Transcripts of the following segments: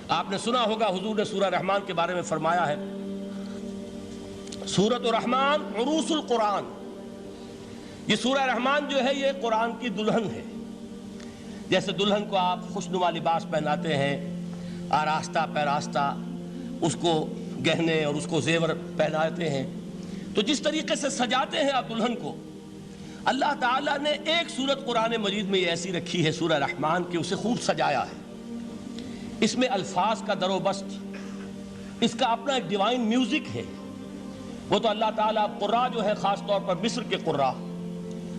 آپ نے سنا ہوگا حضور نے سورہ رحمان کے بارے میں فرمایا ہے، سورۃ الرحمن عروس القرآن، یہ سورہ رحمان جو ہے یہ قرآن کی دلہن ہے۔ جیسے دلہن کو آپ خوشنما لباس پہناتے ہیں، آراستہ پیراستہ اس کو گہنے اور اس کو زیور پہناتے ہیں، تو جس طریقے سے سجاتے ہیں آپ دلہن کو، اللہ تعالیٰ نے ایک سورت قرآن مجید میں یہ ایسی رکھی ہے سورہ رحمان کہ اسے خوب سجایا ہے۔ اس میں الفاظ کا در و بست، اس کا اپنا ایک ڈیوائن میوزک ہے۔ وہ تو اللہ تعالیٰ قراء جو ہے خاص طور پر مصر کے قراء،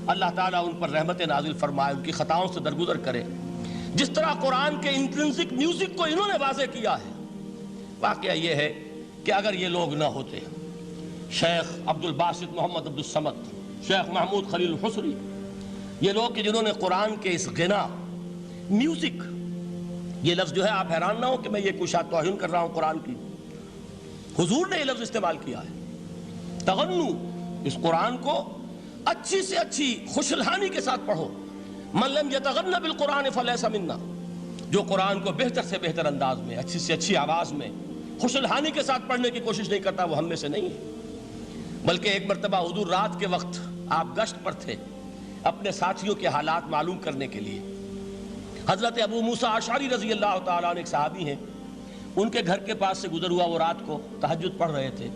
اللہ تعالیٰ ان پر رحمت نازل فرمائے، ان کی خطاؤں سے درگزر کرے۔ جس طرح قرآن کے انٹرنسک میوزک کو انہوں نے واضح کیا ہے۔ واقعہ یہ ہے کہ اگر یہ لوگ نہ ہوتے، شیخ عبد الباسط محمد عبد الصمد، شیخ محمود خلیل الحصری، یہ لوگ کہ جنہوں نے قرآن کے اس غنا میوزک، یہ لفظ جو ہے آپ حیران نہ ہو کہ میں یہ کوئی شاید توہین کر رہا ہوں قرآن کی، حضور نے یہ لفظ استعمال کیا ہے، تغنو، اس قرآن کو اچھی سے اچھی خوشلحانی کے ساتھ پڑھو۔ من لم یتغن بالقرآن فلیس منا، جو قرآن کو بہتر سے بہتر انداز میں، اچھی سے اچھی آواز میں، خوشلحانی کے ساتھ پڑھنے کی کوشش نہیں کرتا، وہ ہم میں سے نہیں ہے۔ بلکہ ایک مرتبہ حضور رات کے وقت آپ گشت پر تھے اپنے ساتھیوں کے حالات معلوم کرنے کے لیے۔ حضرت ابو موسیٰ اشعری رضی اللہ تعالیٰ عنہ ایک صحابی ہیں، ان کے گھر کے پاس سے گزر ہوا، وہ رات کو تہجد پڑھ رہے تھے،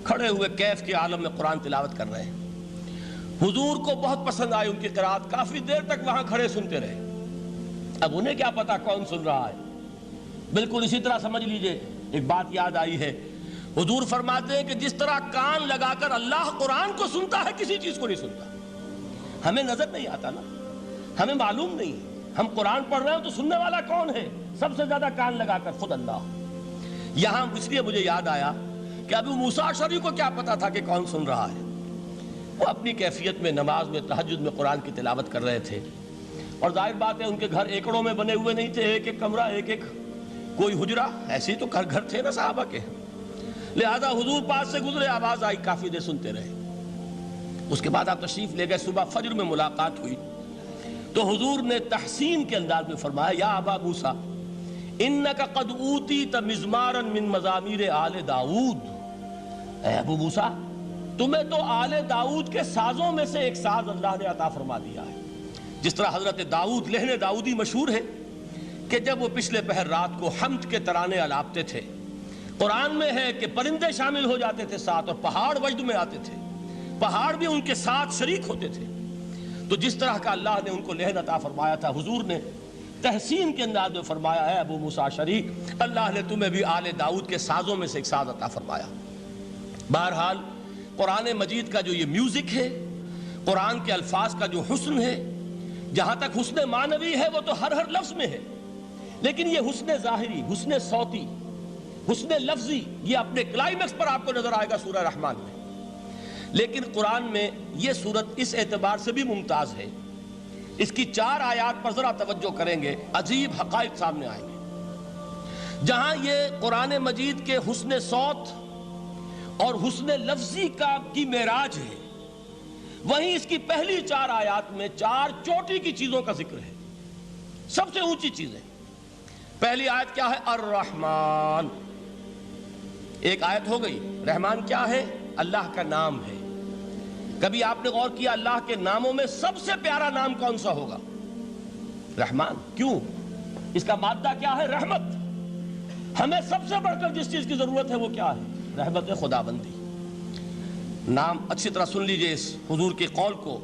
کھڑے ہوئے کیف کے عالم میں قرآن تلاوت کر رہے ہیں۔ حضور کو بہت پسند آئی ان کی قرات، کافی دیر تک وہاں کھڑے سنتے رہے۔ اب انہیں کیا پتا کون سن رہا ہے۔ بالکل اسی طرح سمجھ لیجئے ایک بات یاد آئی ہے، حضور فرماتے ہیں کہ جس طرح کان لگا کر اللہ قرآن کو سنتا ہے، کسی چیز کو نہیں سنتا۔ ہمیں نظر نہیں آتا نا، ہمیں معلوم نہیں، ہم قرآن پڑھ رہے ہیں تو سننے والا کون ہے؟ سب سے زیادہ کان لگا کر خود اللہ۔ یہاں اس لیے مجھے یاد آیا کہ ابو موسیٰ اشعری کو کیا پتا تھا کہ کون سن رہا ہے۔ وہ اپنی کیفیت میں نماز میں تہجد میں قرآن کی تلاوت کر رہے تھے، اور ظاہر بات ہے ان کے گھر ایکڑوں میں بنے ہوئے نہیں تھے، ایک ایک کمرہ، ایک ایک کوئی حجرہ، ایسے ہی تو گھر تھے نا صحابہ کے۔ لہذا حضور پاس سے گزرے، آواز آئی، کافی دیر سنتے رہے۔ اس کے بعد آپ تشریف لے گئے، صبح فجر میں ملاقات ہوئی تو حضور نے تحسین کے انداز میں فرمایا، یا ابا موسیٰ انک قد اوتیت مزمارا من مزامیر آل داؤد، اے ابو موسیٰ تمہیں تو آل داؤد کے سازوں میں سے ایک ساز اللہ نے عطا فرما دیا ہے۔ جس طرح حضرت داؤد، لہن داؤدی مشہور ہے کہ جب وہ پچھلے پہر رات کو حمد کے ترانے الاپتے تھے، قرآن میں ہے کہ پرندے شامل ہو جاتے تھے ساتھ، اور پہاڑ وجد میں آتے تھے، پہاڑ بھی ان کے ساتھ شریک ہوتے تھے۔ تو جس طرح کا اللہ نے ان کو لہن عطا فرمایا تھا، حضور نے تحسین کے انداز میں فرمایا ہے ابو موسیٰ اشعری، اللہ نے تمہیں بھی آل داؤد کے سازوں میں سے ایک ساز عطا فرمایا۔ بہرحال قرآن مجید کا جو یہ میوزک ہے، قرآن کے الفاظ کا جو حسن ہے، جہاں تک حسن معنوی ہے وہ تو ہر لفظ میں ہے، لیکن یہ حسن ظاہری، حسن صوتی، حسن لفظی، یہ اپنے کلائمیکس پر آپ کو نظر آئے گا سورہ رحمان میں۔ لیکن قرآن میں یہ سورت اس اعتبار سے بھی ممتاز ہے، اس کی 4 آیات پر ذرا توجہ کریں گے، عجیب حقائق سامنے آئیں گے۔ جہاں یہ قرآن مجید کے حسن صوت اور حسن لفظی کی معراج ہے، وہیں اس کی پہلی 4 آیات میں 4 چوٹی کی چیزوں کا ذکر ہے، سب سے اونچی چیزیں۔ پہلی آیت کیا ہے؟ الرحمن، ایک آیت ہو گئی۔ رحمان کیا ہے؟ اللہ کا نام ہے۔ کبھی آپ نے غور کیا اللہ کے ناموں میں سب سے پیارا نام کون سا ہوگا؟ رحمان۔ کیوں؟ اس کا مادہ کیا ہے؟ رحمت۔ ہمیں سب سے بڑھ کر جس چیز کی ضرورت ہے وہ کیا ہے؟ رحمت خداوندی۔ نام اچھی طرح سن لیجئے اس حضور کے قول کو۔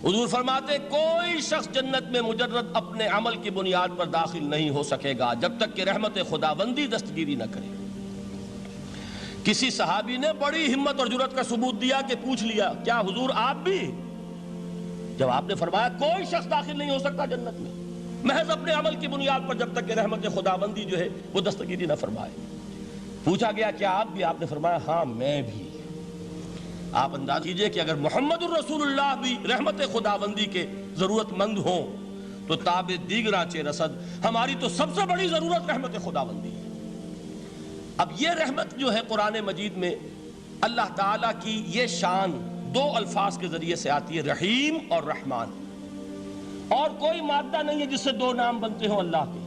حضور فرماتے کوئی شخص جنت میں مجرد اپنے عمل کی بنیاد پر داخل نہیں ہو سکے گا جب تک کہ رحمت خداوندی دستگیری نہ کرے۔ کسی صحابی نے بڑی ہمت اور جرأت کا ثبوت دیا کہ پوچھ لیا، کیا حضور آپ بھی؟ جب آپ نے فرمایا کوئی شخص داخل نہیں ہو سکتا جنت میں محض اپنے عمل کی بنیاد پر جب تک کہ رحمت خداوندی جو ہے وہ دستگیری نہ فرمائے۔ پوچھا گیا کیا آپ بھی؟ آپ نے فرمایا ہاں میں بھی۔ آپ انداز کیجئے کہ اگر محمد الرسول اللہ بھی رحمت خداوندی کے ضرورت مند ہوں تو تاب دیگراں چہ رسد، ہماری تو سب سے بڑی ضرورت رحمت خداوندی ہے۔ اب یہ رحمت جو ہے قرآن مجید میں اللہ تعالیٰ کی یہ شان 2 الفاظ کے ذریعے سے آتی ہے، رحیم اور رحمان، اور کوئی مادہ نہیں ہے جس سے 2 نام بنتے ہوں اللہ کے۔